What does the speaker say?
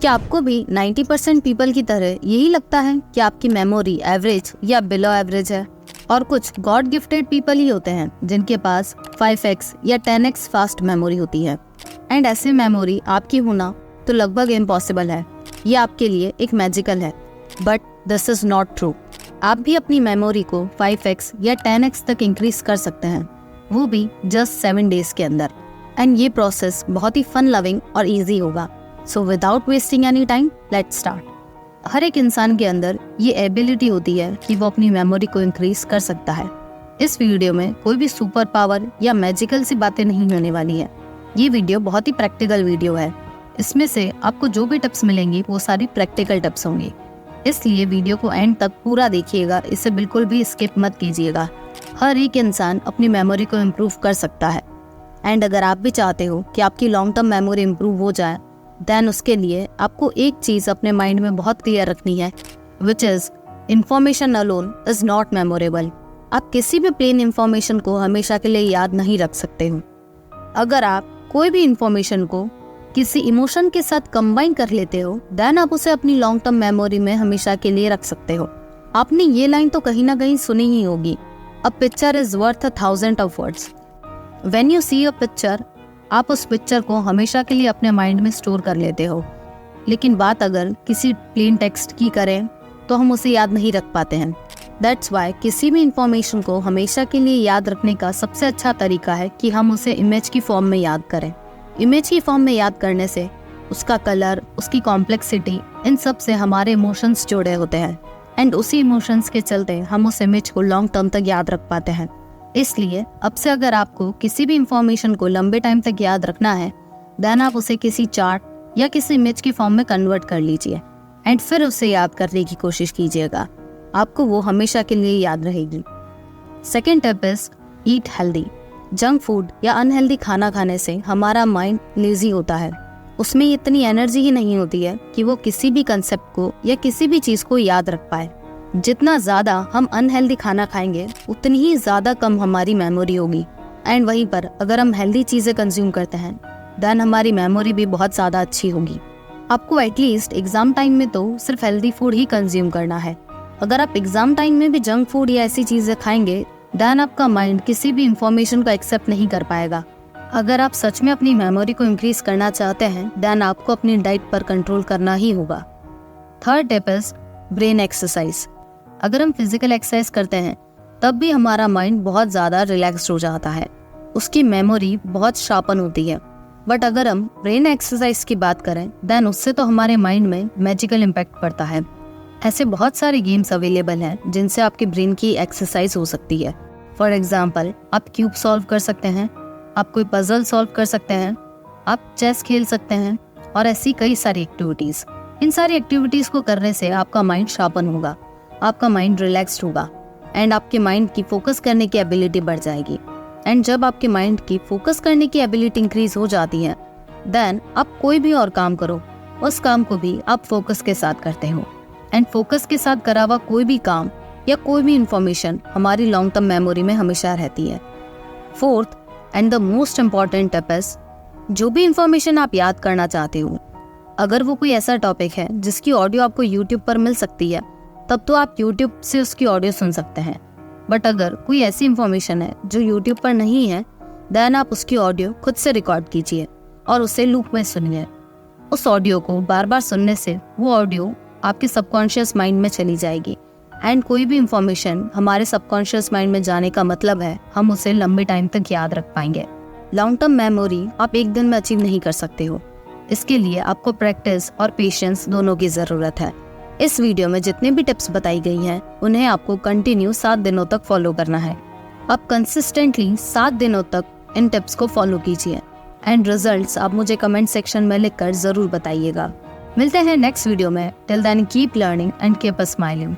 क्या आपको भी 90% पीपल की तरह यही लगता है कि आपकी मेमोरी एवरेज या बिलो एवरेज है, और कुछ गॉड गिफ्टेड पीपल ही होते हैं जिनके पास 5x या 10x फास्ट मेमोरी होती है। एंड ऐसे मेमोरी आपकी होना तो लगभग इम्पॉसिबल है, ये आपके लिए एक मैजिकल है। But this is not true. आप भी अपनी मेमोरी को 5x या 10x तक इंक्रीज कर सकते हैं, वो भी जस्ट 7 डेज के अंदर। एंड ये प्रोसेस बहुत ही फन लविंग और ईजी होगा। So without wasting any time, let's start. हर एक इंसान के अंदर ये एबिलिटी होती है कि वो अपनी मेमोरी को इंक्रीज कर सकता है। इस वीडियो में कोई भी सुपर पावर या मैजिकल सी बातें नहीं होने वाली है। ये वीडियो बहुत ही प्रैक्टिकल वीडियो है। इसमें से आपको जो भी टिप्स मिलेंगी वो सारी प्रैक्टिकल टिप्स होंगी, इसलिए वीडियो को एंड तक पूरा देखिएगा, इसे बिल्कुल भी स्किप मत कीजिएगा। हर एक इंसान अपनी मेमोरी को इम्प्रूव कर सकता है। एंड अगर आप भी चाहते हो कि आपकी लॉन्ग टर्म मेमोरी इम्प्रूव हो जाए, देन उसके लिए आपको एक चीज़ अपने माइंड में बहुत क्लियर रखनी है, which is information alone is not memorable. आप किसी भी प्लेन इंफॉर्मेशन को हमेशा के लिए याद नहीं रख सकते हो। अगर आप कोई भी इंफॉर्मेशन को किसी इमोशन के साथ कंबाइन कर लेते हो, देन आप उसे अपनी लॉन्ग टर्म मेमोरी में हमेशा के लिए रख सकते हो। आपने ये लाइन तो कहीं ना कहीं सुनी ही होगी, a picture is worth 1,000 of words. When you see a picture, आप उस पिक्चर को हमेशा के लिए अपने माइंड में स्टोर कर लेते हो। लेकिन बात अगर किसी प्लेन टेक्स्ट की करें तो हम उसे याद नहीं रख पाते हैं। दैट्स वाई किसी भी इंफॉर्मेशन को हमेशा के लिए याद रखने का सबसे अच्छा तरीका है कि हम उसे इमेज की फॉर्म में याद करें। इमेज की फॉर्म में याद करने से उसका कलर, उसकी कॉम्प्लेक्सिटी, इन सब से हमारे इमोशंस जुड़े होते हैं। एंड उसी इमोशंस के चलते हम उस इमेज को लॉन्ग टर्म तक याद रख पाते हैं। इसलिए अब से अगर आपको किसी भी इंफॉर्मेशन को लंबे टाइम तक याद रखना है, देन आप उसे किसी चार्ट या किसी इमेज की फॉर्म में कन्वर्ट कर लीजिए एंड फिर उसे याद करने की कोशिश कीजिएगा। आपको वो हमेशा के लिए याद रहेगी। Second tip is eat healthy. Junk food या अनहेल्दी खाना खाने से हमारा माइंड लेजी होता है। उसमें इतनी एनर्जी ही नहीं होती है कि वो किसी भी कंसेप्ट को या किसी भी चीज़ को याद रख पाए। जितना ज़्यादा हम अनहेल्दी खाना खाएंगे, उतनी ही ज़्यादा कम हमारी मेमोरी होगी। एंड वहीं पर अगर हम हेल्दी चीज़ें कंज्यूम करते हैं, देन हमारी मेमोरी भी बहुत ज़्यादा अच्छी होगी। आपको एटलीस्ट एग्ज़ाम टाइम में तो सिर्फ हेल्दी फूड ही कंज्यूम करना है। अगर आप एग्ज़ाम टाइम में भी जंक फूड या ऐसी चीज़ें खाएंगे, देन आपका माइंड किसी भी इंफॉर्मेशन को एक्सेप्ट नहीं कर पाएगा। अगर आप सच में अपनी मेमोरी को इंक्रीज करना चाहते हैं, देन आपको अपनी डाइट पर कंट्रोल करना ही होगा। Third tip is brain exercise. अगर हम फिजिकल एक्सरसाइज करते हैं, तब भी हमारा माइंड बहुत ज़्यादा रिलैक्स्ड हो जाता है, उसकी मेमोरी बहुत शार्पन होती है। बट अगर हम ब्रेन एक्सरसाइज की बात करें, देन उससे तो हमारे माइंड में मैजिकल इम्पैक्ट पड़ता है। ऐसे बहुत सारे गेम्स अवेलेबल हैं जिनसे आपके ब्रेन की एक्सरसाइज हो सकती है। फॉर एग्जाम्पल, आप क्यूब सॉल्व कर सकते हैं, आप कोई पजल सॉल्व कर सकते हैं, आप चेस खेल सकते हैं, और ऐसी कई सारी एक्टिविटीज़। इन सारी एक्टिविटीज़ को करने से आपका माइंड शार्पन होगा, आपका माइंड रिलैक्स्ड होगा एंड आपके माइंड की फोकस करने की एबिलिटी बढ़ जाएगी। एंड जब आपके माइंड की फोकस करने की एबिलिटी इंक्रीज हो जाती है, देन आप कोई भी और काम करो, उस काम को भी आप फोकस के साथ करते हो। एंड फोकस के साथ करा हुआ कोई भी काम या कोई भी इंफॉर्मेशन हमारी लॉन्ग टर्म मेमोरी में हमेशा रहती है। Fourth and the most important tip is, जो भी इंफॉर्मेशन आप याद करना चाहते हो, अगर वो कोई ऐसा टॉपिक है जिसकी ऑडियो आपको यूट्यूब पर मिल सकती है, तब तो आप यूट्यूब से उसकी ऑडियो सुन सकते हैं। बट अगर कोई ऐसी इंफॉर्मेशन है जो यूट्यूब पर नहीं है, देन आप उसकी ऑडियो खुद से रिकॉर्ड कीजिए और उसे लूप में सुनिए। उस ऑडियो को बार बार सुनने से वो ऑडियो आपके सबकॉन्शियस माइंड में चली जाएगी। एंड कोई भी इंफॉर्मेशन हमारे सबकॉन्शियस माइंड में जाने का मतलब है हम उसे लंबे टाइम तक याद रख पाएंगे। लॉन्ग टर्म मेमोरी आप एक दिन में अचीव नहीं कर सकते हो। इसके लिए आपको प्रैक्टिस और पेशेंस दोनों की ज़रूरत है। इस वीडियो में जितने भी टिप्स बताई गई हैं, उन्हें आपको कंटिन्यू 7 दिनों तक फॉलो करना है। आप कंसिस्टेंटली 7 दिनों तक इन टिप्स को फॉलो कीजिए एंड रिजल्ट्स आप मुझे कमेंट सेक्शन में लिखकर ज़रूर बताइएगा। मिलते हैं नेक्स्ट वीडियो में। Till then keep learning and keep smiling.